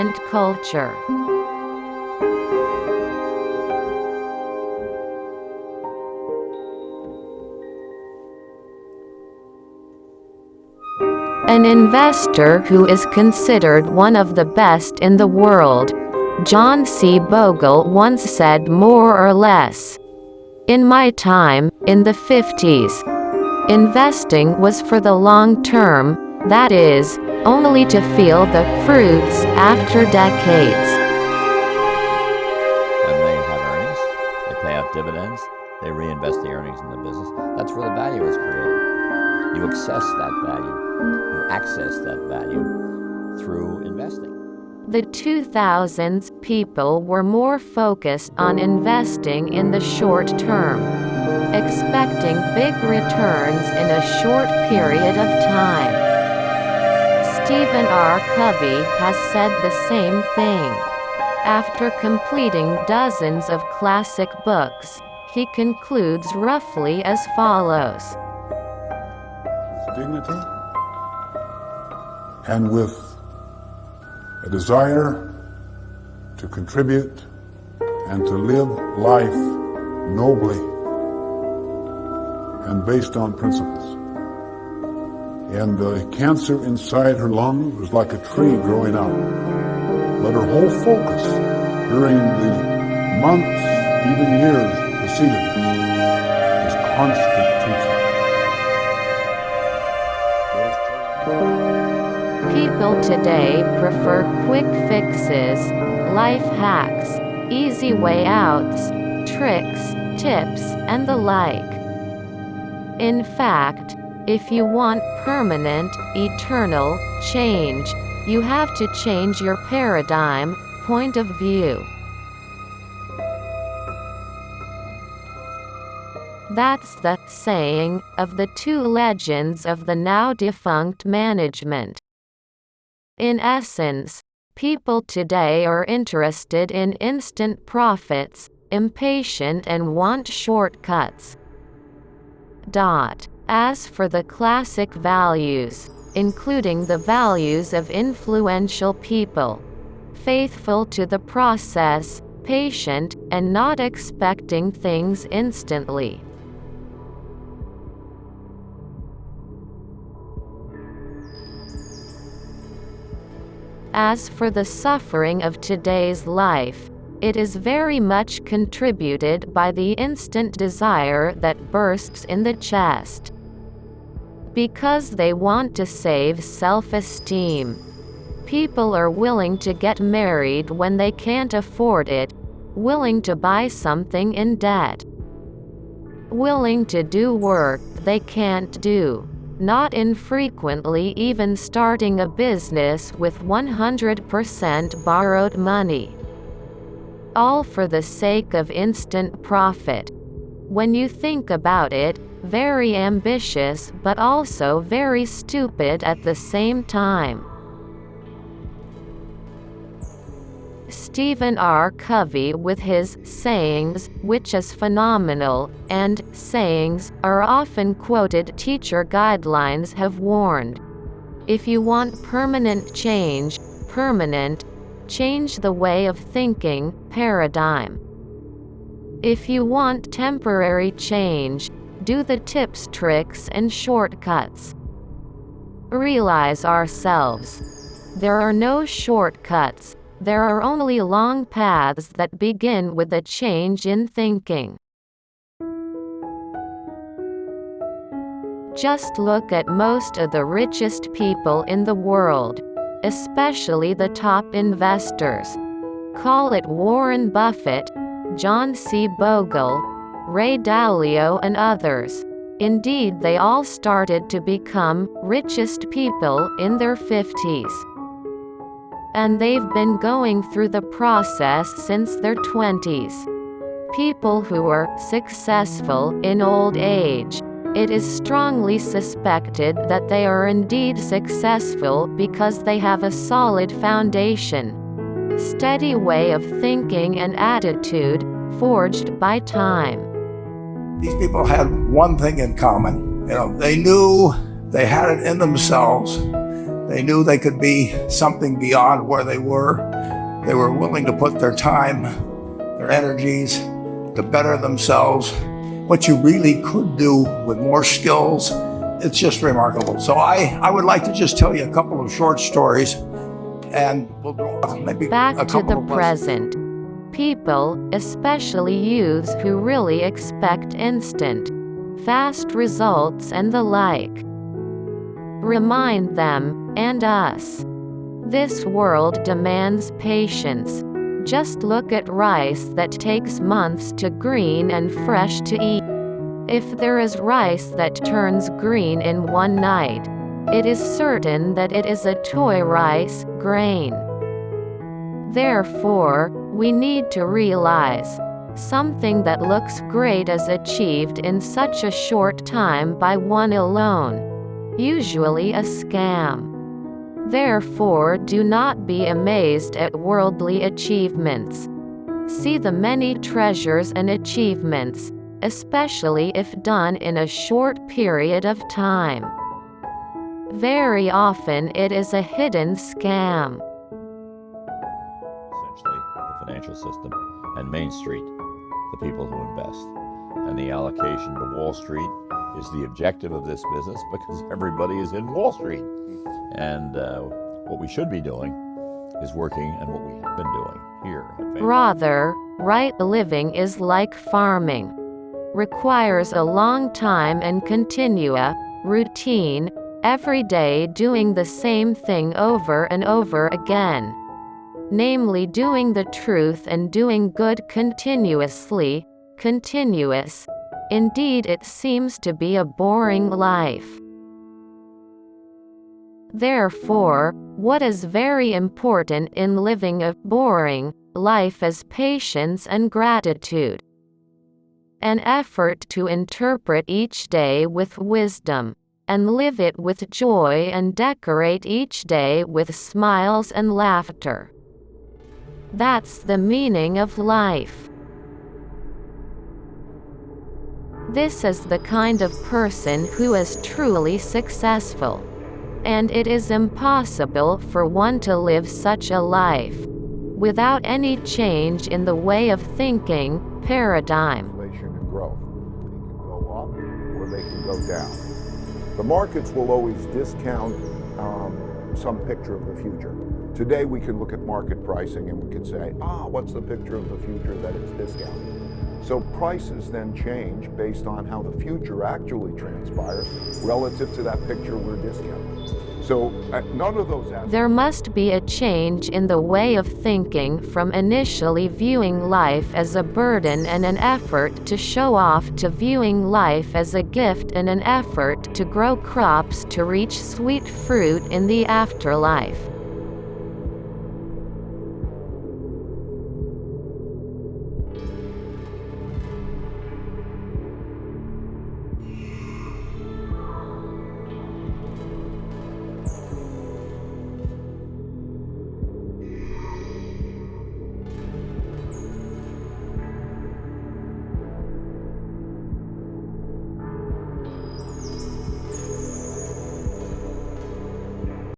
instant culture. An investor who is considered one of the best in the world, John C. Bogle, once said more or less, "In my time, in the 50s, investing was for the long term, that is, only to feel the fruits after decades." And they have earnings, they pay out dividends, they reinvest the earnings in the business. That's where the value is created. You access that value through investing. The 2000s people were more focused on investing in the short term, expecting big returns in a short period of time. Stephen R. Covey has said the same thing. After completing dozens of classic books, he concludes roughly as follows. Dignity and with a desire to contribute and to live life nobly and based on principles. And the cancer inside her lung was like a tree growing out. But her whole focus during the months, even years preceding was constant teaching. People today prefer quick fixes, life hacks, easy way outs, tricks, tips, and the like. In fact, if you want permanent, eternal change, you have to change your paradigm, point of view. That's the saying of the two legends of the now defunct management. In essence, people today are interested in instant profits, impatient and want shortcuts. As for the classic values, including the values of influential people, faithful to the process, patient, and not expecting things instantly. As for the suffering of today's life, it is very much contributed by the instant desire that bursts in the chest. Because they want to save self-esteem. People are willing to get married when they can't afford it, willing to buy something in debt, willing to do work they can't do. Not infrequently even starting a business with 100% borrowed money. All for the sake of instant profit. When you think about it, very ambitious but also very stupid at the same time. Stephen R. Covey with his sayings, which is phenomenal, and sayings are often quoted teacher guidelines have warned. If you want permanent change, change the way of thinking, paradigm. If you want temporary change, do the tips, tricks, and shortcuts. Realize ourselves. There are no shortcuts. There are only long paths that begin with a change in thinking. Just look at most of the richest people in the world, especially the top investors. Call it Warren Buffett, John C. Bogle, Ray Dalio and others. Indeed, they all started to become richest people in their 50s. And they've been going through the process since their 20s. People who are successful in old age, it is strongly suspected that they are indeed successful because they have a solid foundation, steady way of thinking and attitude, forged by time. These people had one thing in common. They knew they had it in themselves. They knew they could be something beyond where they were. They were willing to put their time, their energies to better themselves. What you really could do with more skills, it's just remarkable. So I would like to just tell you a couple of short stories, and we'll draw maybe Back a to couple the of present. People, especially youths who really expect instant, fast results and the like. Remind them, and us. This world demands patience. Just look at rice that takes months to green and fresh to eat. If there is rice that turns green in one night, it is certain that it is a toy rice grain. Therefore, we need to realize something that looks great is achieved in such a short time by one alone, usually a scam. Therefore, do not be amazed at worldly achievements. See the many treasures and achievements, especially if done in a short period of time. Very often it is a hidden scam. Essentially, the financial system and Main Street, the people who invest. And the allocation to Wall Street is the objective of this business because everybody is in Wall Street. And what we should be doing is working on what we have been doing here at Affimation. Rather, right living is like farming. Requires a long time and continua, routine, every day doing the same thing over and over again. Namely doing the truth and doing good continuously, continuous. Indeed it seems to be a boring life. Therefore, what is very important in living a boring life is patience and gratitude. An effort to interpret each day with wisdom, and live it with joy and decorate each day with smiles and laughter. That's the meaning of life. This is the kind of person who is truly successful. And it is impossible for one to live such a life without any change in the way of thinking paradigm. Inflation and growth. They can go up or they can go down. The markets will always discount some picture of the future. Today we can look at market pricing and we can say, what's the picture of the future that it's discounted? So prices then change based on how the future actually transpires relative to that picture we're discounting. So none of those aspects. There must be a change in the way of thinking from initially viewing life as a burden and an effort to show off to viewing life as a gift and an effort to grow crops to reach sweet fruit in the afterlife.